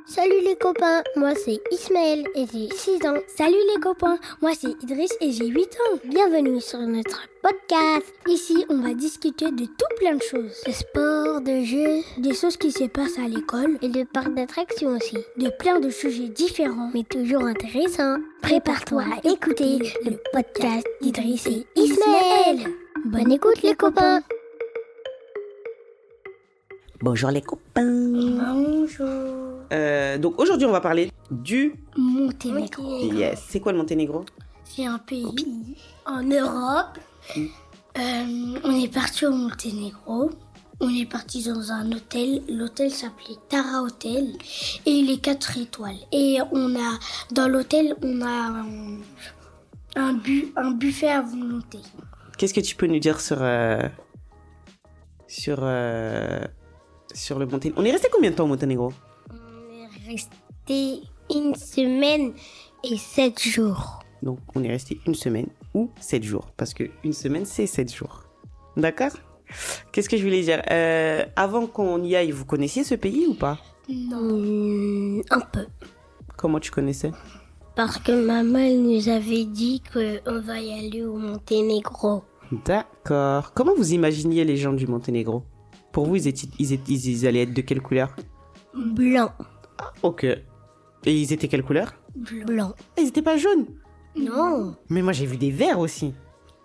Salut les copains, moi c'est Ismaël et j'ai 6 ans. Salut les copains, moi c'est Idriss et j'ai 8 ans. Bienvenue sur notre podcast. Ici, on va discuter de tout plein de choses. De sport, de jeux, des choses qui se passent à l'école et de parcs d'attractions aussi. De plein de sujets différents, mais toujours intéressants. Prépare-toi à écouter le podcast d'Idriss et Ismaël. Bonne écoute les copains. Bonjour les copains. Bonjour. Donc aujourd'hui on va parler du Monténégro. Yes. C'est quoi le Monténégro? C'est un pays en Europe. On est parti au Monténégro. On est parti dans un hôtel. L'hôtel s'appelait Tara Hotel et il est 4 étoiles. Et dans l'hôtel, on a un buffet à volonté. Qu'est-ce que tu peux nous dire sur le Monténégro? On est resté combien de temps au Monténégro? On est resté 1 semaine et 7 jours. Donc on est resté 1 semaine ou 7 jours. Parce que 1 semaine c'est 7 jours. D'accord? Qu'est-ce que je voulais dire? Avant qu'on y aille, vous connaissiez ce pays ou pas? Non, un peu. Comment tu connaissais? Parce que maman elle nous avait dit qu'on va y aller au Monténégro. D'accord. Comment vous imaginiez les gens du Monténégro? Pour vous, ils allaient être de quelle couleur? Blanc. Ok. Et ils étaient quelle couleur? Blanc. Ils étaient pas jaunes. Non. Mais moi j'ai vu des verts aussi.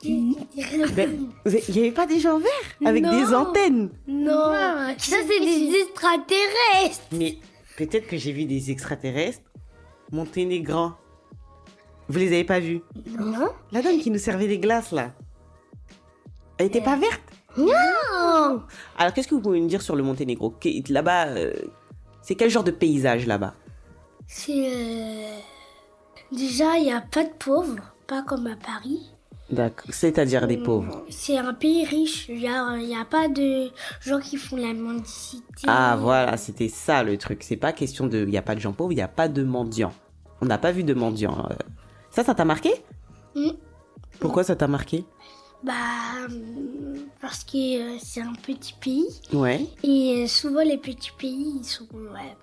Il n'y avait pas des gens verts avec Non. des antennes? Non. Ça c'est des extraterrestres. Mais peut-être que j'ai vu des extraterrestres monténégrins. Vous les avez pas vus? Non. La dame qui nous servait des glaces là, elle était pas verte? Non. Alors qu'est-ce que vous pouvez me dire sur le Monténégro? Là-bas, c'est quel genre de paysage là-bas? C'est déjà il y a pas de pauvres, pas comme à Paris. D'accord. C'est-à-dire des pauvres. C'est un pays riche, genre il y a pas de gens qui font la mendicité. Ah voilà, c'était ça le truc. C'est pas question de... Il n'y a pas de gens pauvres, il n'y a pas de mendiants. On n'a pas vu de mendiants. Ça t'a marqué? Pourquoi ça t'a marqué? Parce que c'est un petit pays. Ouais. Et souvent les petits pays, ils sont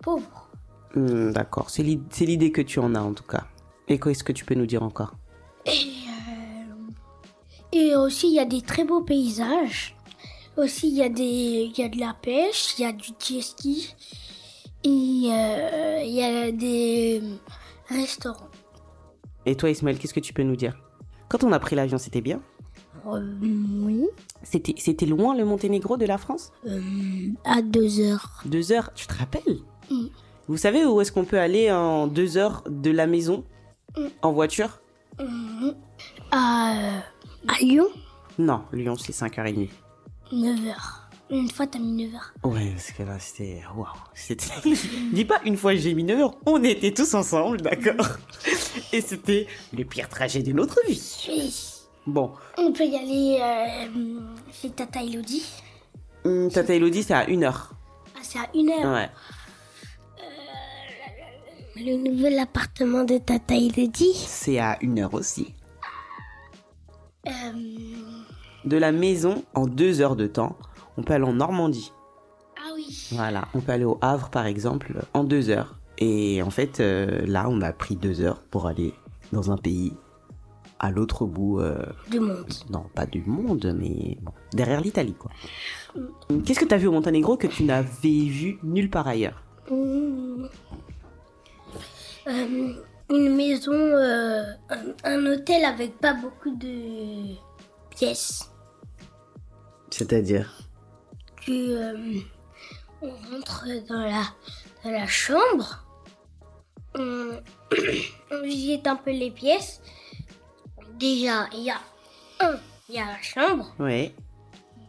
pauvres. D'accord, c'est l'idée que tu en as en tout cas. Et qu'est-ce que tu peux nous dire encore? Et aussi il y a des très beaux paysages. Aussi il y a de la pêche, il y a du jet ski. Et il y a des restaurants. Et toi Ismaël, qu'est-ce que tu peux nous dire? Quand on a pris l'avion, c'était bien? Oui. C'était loin le Monténégro de la France? À 2 heures. 2 heures, tu te rappelles? Vous savez où est-ce qu'on peut aller en 2 heures de la maison? En voiture? À Lyon, Non, Lyon c'est 5h30. 9 heures. Une fois, t'as mis 9 heures. Ouais, parce que là c'était... Waouh, c'était... Dis pas une fois j'ai mis 9 heures, on était tous ensemble, d'accord? Et c'était le pire trajet de notre vie. Oui. Bon. On peut y aller chez Tata Elodie. Tata Elodie c'est à 1 heure. Ah, c'est à 1 heure. Ouais. Le nouvel appartement de Tata Elodie. C'est à 1 heure aussi. Euh, De la maison, en 2 heures de temps, on peut aller en Normandie. Ah oui. Voilà, on peut aller au Havre par exemple en 2 heures. Et en fait, là, on a pris 2 heures pour aller dans un pays à l'autre bout... Du monde. Non, pas du monde, mais bon, derrière l'Italie, quoi. Qu'est-ce que tu as vu au Monténégro que tu n'avais vu nulle part ailleurs? Une maison, un hôtel avec pas beaucoup de pièces. C'est-à-dire? On rentre dans la chambre, on visite un peu les pièces. Déjà, il y a la chambre. Ouais.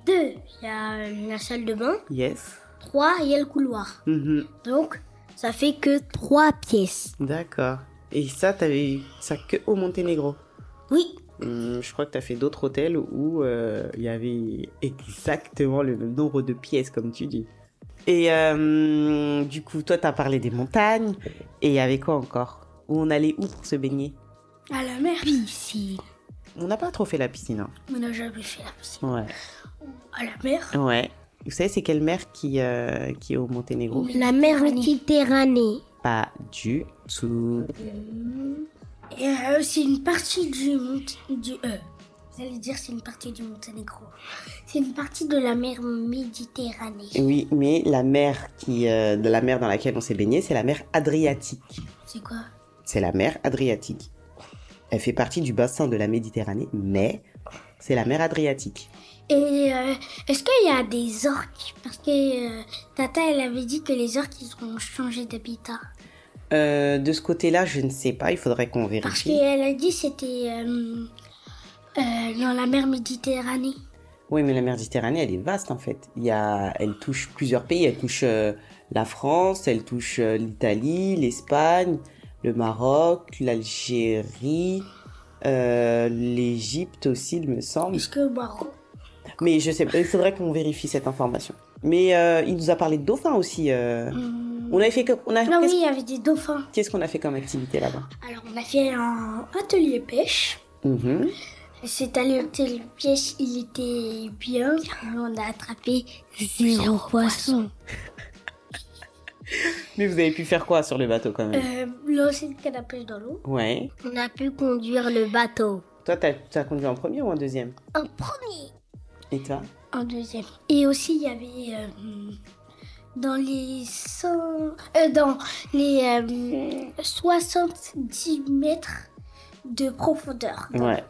2, il y a la salle de bain. Yes. 3, il y a le couloir. Mhm. Donc, ça fait que 3 pièces. D'accord. Et ça, t'avais eu ça que au Monténégro? Oui. Je crois que t'as fait d'autres hôtels où il y avait exactement le même nombre de pièces, comme tu dis. Et du coup, toi, t'as parlé des montagnes. Et il y avait quoi encore? Où on allait où pour se baigner? À la mer. Piscine. On n'a pas trop fait la piscine, hein. On n'a jamais fait la piscine. Ouais. À la mer. Ouais. Vous savez, c'est quelle mer qui est au Monténégro? La mer Méditerranée. Pas du tout. Et c'est une partie j'allais dire c'est une partie du Monténégro. C'est une partie de la mer Méditerranée. Oui, mais la mer de la mer dans laquelle on s'est baigné, c'est la mer Adriatique. C'est quoi? C'est la mer Adriatique. Elle fait partie du bassin de la Méditerranée, mais c'est la mer Adriatique. Et est-ce qu'il y a des orques? Parce que Tata, elle avait dit que les orques, ils ont changé d'habitat. De ce côté-là, je ne sais pas, il faudrait qu'on Parce vérifie. qu'elle a dit que c'était dans la mer Méditerranée. Oui, mais la mer Méditerranée, elle est vaste en fait. Elle touche plusieurs pays. Elle touche la France, elle touche l'Italie, l'Espagne, le Maroc, l'Algérie, l'Égypte aussi, il me semble. Est-ce que Maroc? Mais je sais pas, il faudrait qu'on vérifie cette information. Mais il nous a parlé de dauphins aussi. On avait fait Ah oui, il y avait des dauphins. Qu'est-ce qu'on a fait comme activité là-bas? Alors, on a fait un atelier pêche. Mhm. Cet atelier pêche, il était bien. On a attrapé 0 poisson. Mais vous avez pu faire quoi sur le bateau quand même? Lancer le canne à pêche dans l'eau. Ouais. On a pu conduire le bateau. Toi, t'as conduit en premier ou en deuxième? En premier. Et toi? En deuxième. Et aussi, il y avait dans les 70 mètres de profondeur. Ouais.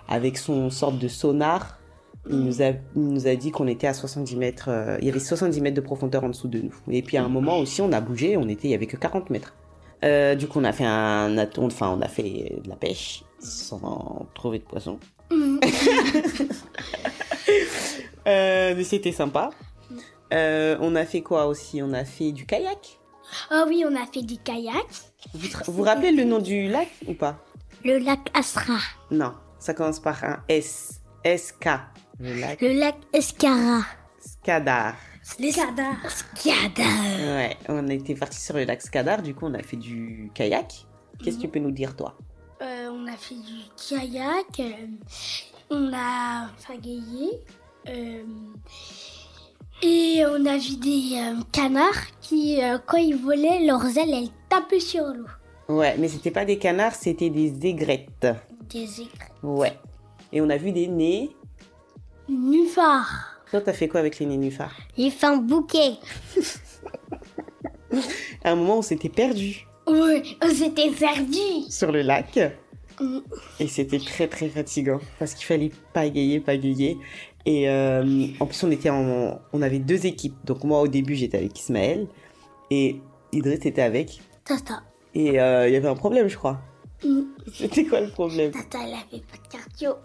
Avec son sorte de sonar, il nous a dit qu'on était à 70 mètres. Il y avait 70 mètres de profondeur en dessous de nous. Et puis à un moment aussi, on a bougé, il y avait que 40 mètres. Du coup, on a fait on a fait de la pêche sans trouver de poisson. Mais c'était sympa. On a fait quoi aussi? On a fait du kayak. Ah oui, on a fait du kayak. Vous vous rappelez le nom du lac ou pas? Le lac Asra. Non, ça commence par un S. SK. Le lac Escara. Skadar. Skadar. Ouais, on était parti sur le lac Skadar, du coup on a fait du kayak. Qu'est-ce que tu peux nous dire toi? On a fait du kayak, on a pagayé, et on a vu des canards qui, quand ils volaient, leurs ailes, elles tapaient sur l'eau. Ouais, mais c'était pas des canards, c'était des aigrettes. Des aigrettes. Ouais. Et on a vu des nénuphars. Toi, t'as fait quoi avec les nénuphars? J'ai fait un bouquet. À un moment, on s'était perdu. Oui, on s'était perdu. Sur le lac. Et c'était très très fatigant parce qu'il fallait pagayer. Et en plus, on avait 2 équipes. Donc moi, au début, j'étais avec Ismaël et Idriss était avec Tata. Et il y avait un problème, je crois. C'était quoi le problème? Tata, elle avait pas de cardio.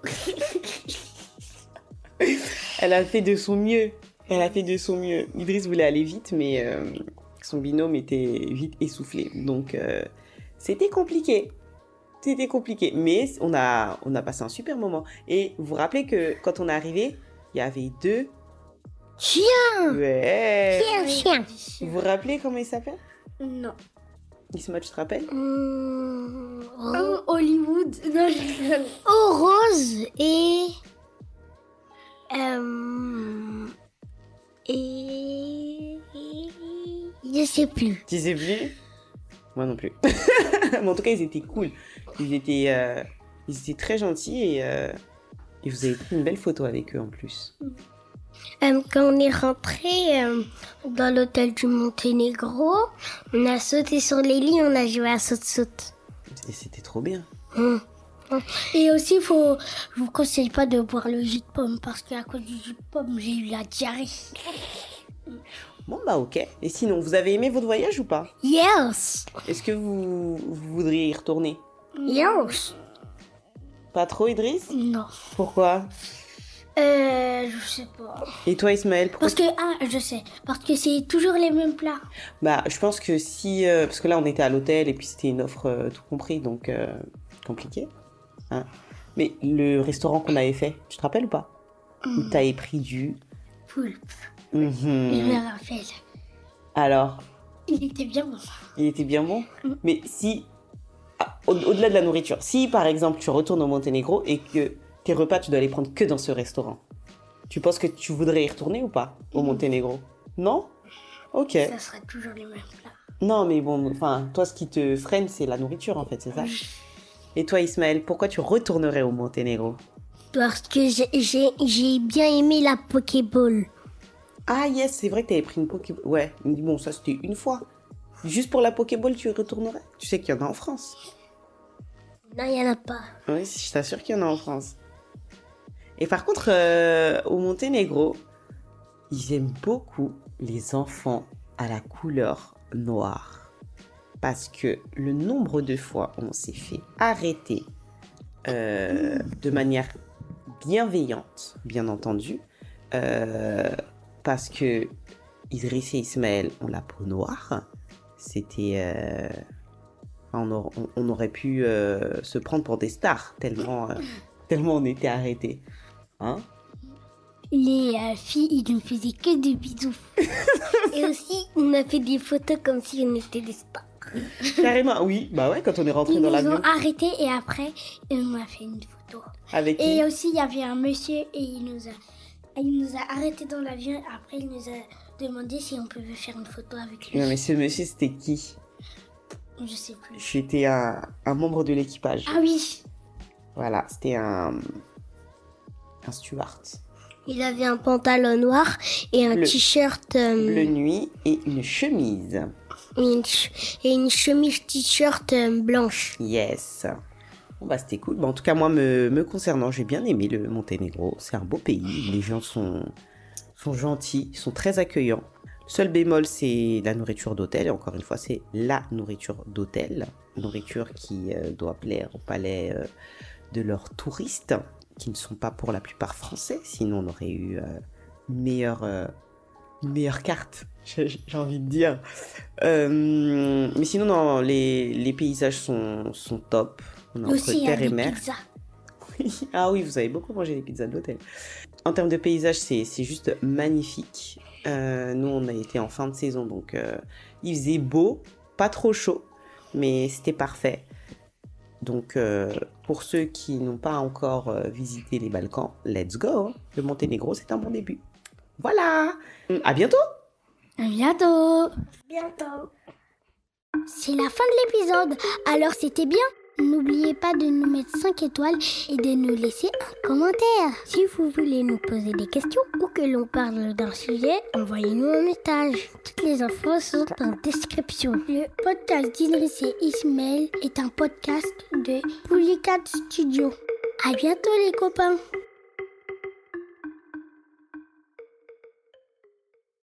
Elle a fait de son mieux. Idriss voulait aller vite, mais son binôme était vite essoufflé. Donc, c'était compliqué. Mais on a passé un super moment. Et vous vous rappelez que quand on est arrivé, il y avait 2 chiens. Ouais. Chien. Vous vous rappelez comment ils s'appellent? Non. Isma, tu te rappelles? Hollywood. Non, je... Rose et... Je sais plus. Tu sais plus? Moi non plus. Mais en tout cas, ils étaient cool. Ils étaient très gentils et vous avez pris une belle photo avec eux en plus. Quand on est rentré dans l'hôtel du Monténégro, on a sauté sur les lits, on a joué à saute-saute. Et c'était trop bien. Et aussi, je vous conseille pas de boire le jus de pomme parce qu'à cause du jus de pomme, j'ai eu la diarrhée. Bon bah ok. Et sinon, vous avez aimé votre voyage ou pas? Yes. Est-ce que vous voudriez y retourner? Yes. Pas trop, Idriss? Non. Pourquoi? Je sais pas. Et toi, Ismaël, pourquoi? Je sais. Parce que c'est toujours les mêmes plats. Bah, je pense que si... parce que là, on était à l'hôtel et puis c'était une offre tout compris, donc compliqué. Hein. Mais le restaurant qu'on avait fait, tu te rappelles ou pas? Où t'avais pris du... poulpe. Je me rappelle. Alors? Il était bien bon. Il était bien bon? Mais si... Au-delà de la nourriture, si par exemple tu retournes au Monténégro et que tes repas, tu dois les prendre que dans ce restaurant, Tu penses que tu voudrais y retourner ou pas, au Monténégro? Non? Ok. Ça sera toujours les mêmes plats. Non, mais bon, enfin, toi, ce qui te freine, c'est la nourriture, en fait, c'est ça? Et toi, Ismaël, pourquoi tu retournerais au Monténégro? Parce que j'ai bien aimé la Pokéball. Ah yes, c'est vrai que t'avais pris une Pokéball. Ouais, bon, ça c'était une fois. Juste pour la Pokéball, tu y retournerais? Tu sais qu'il y en a en France. Non, il n'y en a pas. Oui, je t'assure qu'il y en a en France. Et par contre, au Monténégro, ils aiment beaucoup les enfants à la couleur noire. Parce que le nombre de fois où on s'est fait arrêter de manière bienveillante, bien entendu, parce que Idriss et Ismaël ont la peau noire, c'était... on aurait pu se prendre pour des stars, tellement on était arrêtés. Hein? Les filles, ils ne faisaient que des bisous. Et aussi, on a fait des photos comme si on était des stars. Carrément, oui. Bah ouais, quand on est rentré Ils dans nous l'avion. ont arrêtés et après, on a fait une photo. Avec qui? Et aussi, il y avait un monsieur et il nous a arrêtés dans l'avion. Et après, il nous a demandé si on pouvait faire une photo avec lui. Non, mais ce monsieur, c'était qui? Je sais plus. J'étais un membre de l'équipage. Ah oui. Voilà, c'était un steward. Il avait un pantalon noir et un t-shirt... Bleu nuit et une chemise. Et une chemise t-shirt blanche. Yes. Bon bah c'était cool. Bon, en tout cas, moi, me concernant, j'ai bien aimé le Monténégro. C'est un beau pays. Les gens sont gentils, ils sont très accueillants. Le seul bémol, c'est la nourriture d'hôtel. Et encore une fois, c'est la nourriture d'hôtel. Nourriture qui doit plaire au palais de leurs touristes, qui ne sont pas pour la plupart français. Sinon, on aurait eu une meilleure carte, j'ai envie de dire. Mais sinon, non, les paysages sont top. On est entre terre et mer. Ah oui, vous avez beaucoup mangé des pizzas de l'hôtel. En termes de paysage, c'est juste magnifique. Nous, on a été en fin de saison, donc il faisait beau, pas trop chaud, mais c'était parfait. Donc, pour ceux qui n'ont pas encore visité les Balkans, let's go. Le Monténégro, c'est un bon début. Voilà. À bientôt. À bientôt. Bientôt. C'est la fin de l'épisode, alors c'était bien. N'oubliez pas de nous mettre 5 étoiles et de nous laisser un commentaire. Si vous voulez nous poser des questions ou que l'on parle d'un sujet, envoyez-nous un message. Toutes les infos sont en description. Le podcast d'Idriss et Ismaël est un podcast de Polycat Studio. À bientôt les copains.